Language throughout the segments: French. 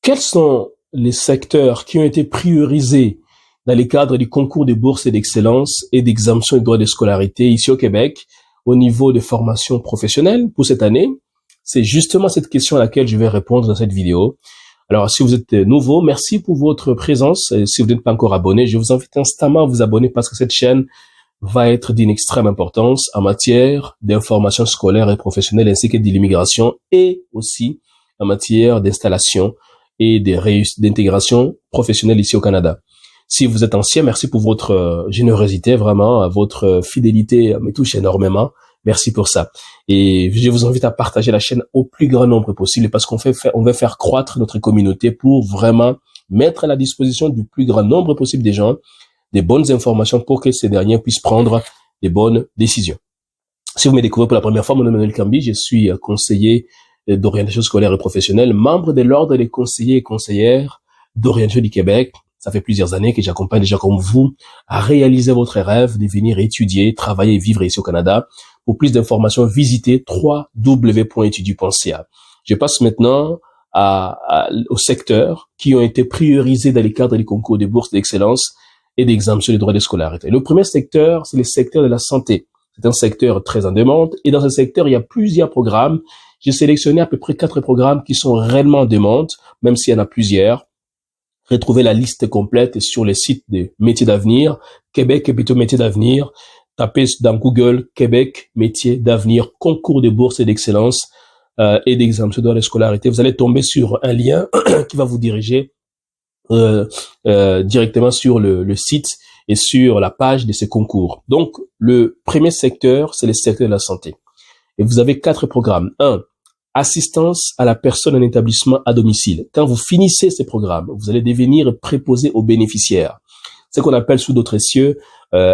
Quels sont les secteurs qui ont été priorisés dans les cadres du concours de bourses et d'excellence et d'exemption de droits de scolarité ici au Québec au niveau de formation professionnelle pour cette année? C'est justement cette question à laquelle je vais répondre dans cette vidéo. Alors, si vous êtes nouveau, merci pour votre présence. Et si vous n'êtes pas encore abonné, je vous invite instamment à vous abonner parce que cette chaîne va être d'une extrême importance en matière d'information scolaire et professionnelle ainsi que de l'immigration et aussi en matière d'installation et d'intégration professionnelle ici au Canada. Si vous êtes ancien, merci pour votre générosité, vraiment, votre fidélité me touche énormément. Merci pour ça. Et je vous invite à partager la chaîne au plus grand nombre possible parce qu'on veut faire croître notre communauté pour vraiment mettre à la disposition du plus grand nombre possible des gens des bonnes informations pour que ces derniers puissent prendre des bonnes décisions. Si vous me découvrez pour la première fois, mon nom est Emmanuel Cambi, je suis conseiller d'orientation scolaire et professionnelle, membre de l'Ordre des conseillers et conseillères d'orientation du Québec. Ça fait plusieurs années que j'accompagne des gens comme vous à réaliser votre rêve de venir étudier, travailler et vivre ici au Canada. Pour plus d'informations, visitez www.etudu.ca. Je passe maintenant aux secteurs qui ont été priorisés dans les cadres des concours de bourses d'excellence et d'exemption des droits de scolarité. Le premier secteur, c'est le secteur de la santé. C'est un secteur très en demande et dans ce secteur, il y a plusieurs programmes. J'ai sélectionné à peu près 4 programmes qui sont réellement en demande, même s'il y en a plusieurs. Retrouvez la liste complète sur le site des métiers d'avenir, Québec et plutôt métiers d'avenir. Tapez dans Google Québec métiers d'avenir, concours de bourse et d'excellence et d'exemption de la scolarité. Vous allez tomber sur un lien qui va vous diriger directement sur le site et sur la page de ces concours. Donc, le premier secteur, c'est le secteur de la santé. Et vous avez 4 programmes. 1. Assistance à la personne en établissement à domicile. Quand vous finissez ces programmes, vous allez devenir préposé aux bénéficiaires. C'est ce qu'on appelle sous d'autres cieux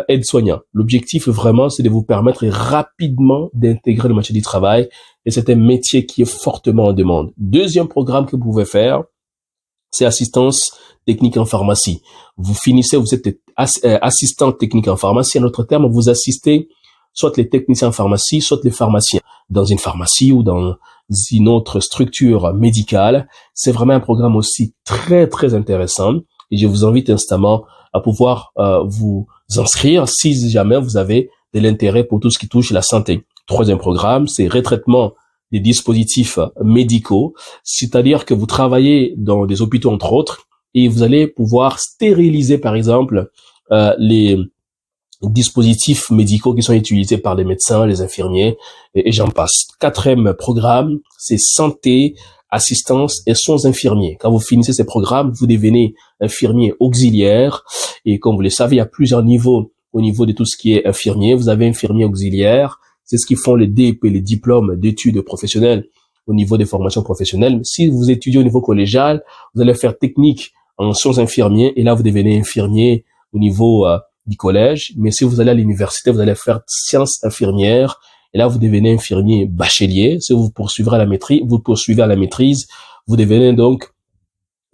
aide-soignant. L'objectif vraiment, c'est de vous permettre rapidement d'intégrer le marché du travail et c'est un métier qui est fortement en demande. Deuxième programme que vous pouvez faire, c'est assistance technique en pharmacie. Vous finissez, vous êtes assistant technique en pharmacie. En d'autres termes, vous assistez soit les techniciens en pharmacie, soit les pharmaciens dans une pharmacie ou dans une autre structure médicale. C'est vraiment un programme aussi très, très intéressant et je vous invite instamment à pouvoir vous inscrire si jamais vous avez de l'intérêt pour tout ce qui touche la santé. Troisième programme, c'est retraitement des dispositifs médicaux, c'est-à-dire que vous travaillez dans des hôpitaux entre autres et vous allez pouvoir stériliser par exemple les dispositifs médicaux qui sont utilisés par les médecins, les infirmiers et j'en passe. Quatrième programme, c'est santé, assistance et soins infirmiers. Quand vous finissez ces programmes, vous devenez infirmier auxiliaire et comme vous le savez, il y a plusieurs niveaux au niveau de tout ce qui est infirmier. Vous avez infirmier auxiliaire, c'est ce qu'ils font les DEP, les diplômes d'études professionnelles au niveau des formations professionnelles. Si vous étudiez au niveau collégial, vous allez faire technique en soins infirmiers et là vous devenez infirmier au niveau du collège. Mais si vous allez à l'université, vous allez faire sciences infirmières et là vous devenez infirmier bachelier. Si vous poursuivez à la maîtrise, vous devenez donc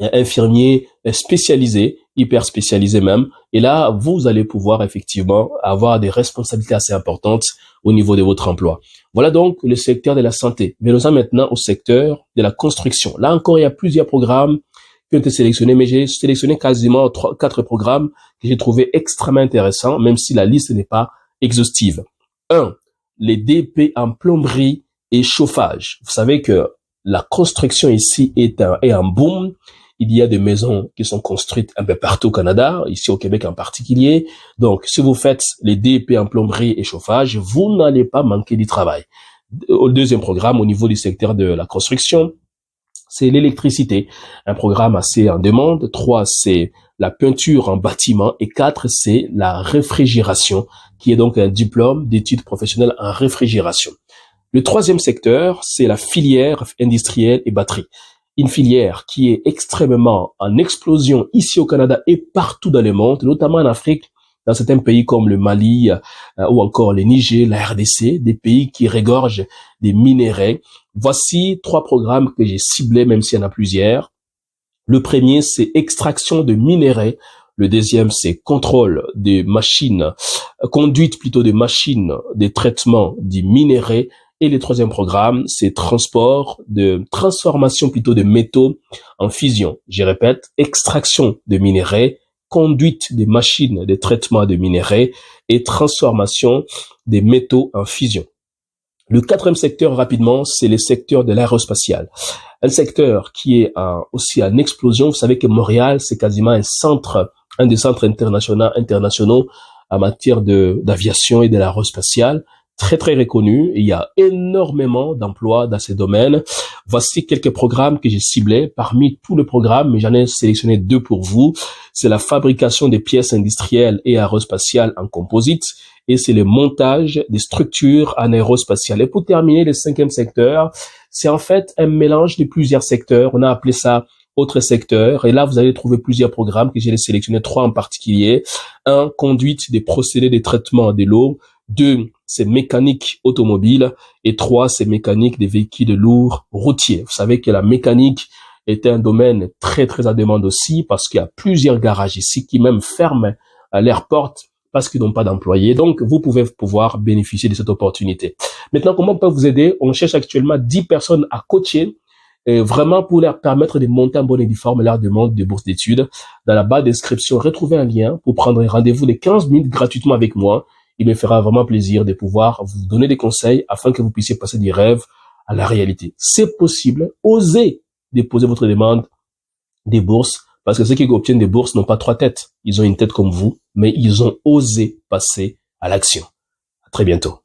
infirmier spécialisé, hyper spécialisé même. Et là, vous allez pouvoir effectivement avoir des responsabilités assez importantes au niveau de votre emploi. Voilà donc le secteur de la santé. Venons-en maintenant au secteur de la construction. Là encore, il y a plusieurs programmes qui ont été sélectionnés, mais j'ai sélectionné quasiment 4 programmes que j'ai trouvé extrêmement intéressants, même si la liste n'est pas exhaustive. 1. Les DP en plomberie et chauffage. Vous savez que la construction ici est un boom. Il y a des maisons qui sont construites un peu partout au Canada, ici au Québec en particulier. Donc, si vous faites les DEP en plomberie et chauffage, vous n'allez pas manquer du travail. Au deuxième programme, au niveau du secteur de la construction, c'est l'électricité, un programme assez en demande. 3, c'est la peinture en bâtiment. Et 4, c'est la réfrigération, qui est donc un diplôme d'études professionnelles en réfrigération. Le troisième secteur, c'est la filière industrielle et batterie. Une filière qui est extrêmement en explosion ici au Canada et partout dans le monde, notamment en Afrique, dans certains pays comme le Mali ou encore le Niger, la RDC, des pays qui regorgent des minerais. Voici 3 programmes que j'ai ciblés, même s'il y en a plusieurs. Le premier, c'est extraction de minerais. Le deuxième, c'est contrôle des machines, conduite plutôt des machines, des traitements des minerais. Et le troisième programme, c'est transformation plutôt de métaux en fusion. Je répète, extraction de minerais, conduite des machines de traitement de minerais et transformation des métaux en fusion. Le quatrième secteur, rapidement, c'est le secteur de l'aérospatial. Un secteur qui est aussi en explosion. Vous savez que Montréal, c'est quasiment un des centres internationaux en matière d'aviation et de l'aérospatial. Très, très reconnu. Il y a énormément d'emplois dans ces domaines. Voici quelques programmes que j'ai ciblés. Parmi tous les programmes, mais j'en ai sélectionné 2 pour vous. C'est la fabrication des pièces industrielles et aérospatiales en composite. Et c'est le montage des structures en aérospatiale. Et pour terminer, le 5e secteur, c'est en fait un mélange de plusieurs secteurs. On a appelé ça autres secteurs. Et là, vous allez trouver plusieurs programmes que j'ai sélectionné 3 en particulier. 1, conduite des procédés de traitement de l'eau. 2, c'est mécanique automobile. Et 3, c'est mécanique des véhicules lourds routiers. Vous savez que la mécanique est un domaine très, très à demande aussi parce qu'il y a plusieurs garages ici qui même ferment leurs portes parce qu'ils n'ont pas d'employés. Donc, vous pouvez pouvoir bénéficier de cette opportunité. Maintenant, comment on peut vous aider? On cherche actuellement 10 personnes à coacher, vraiment pour leur permettre de monter en bonne et due forme leur demande de bourse d'études. Dans la barre de description, retrouvez un lien pour prendre un rendez-vous de 15 minutes gratuitement avec moi. Il me fera vraiment plaisir de pouvoir vous donner des conseils afin que vous puissiez passer des rêves à la réalité. C'est possible. Osez déposer votre demande des bourses. Parce que ceux qui obtiennent des bourses n'ont pas 3 têtes. Ils ont une tête comme vous, mais ils ont osé passer à l'action. À très bientôt.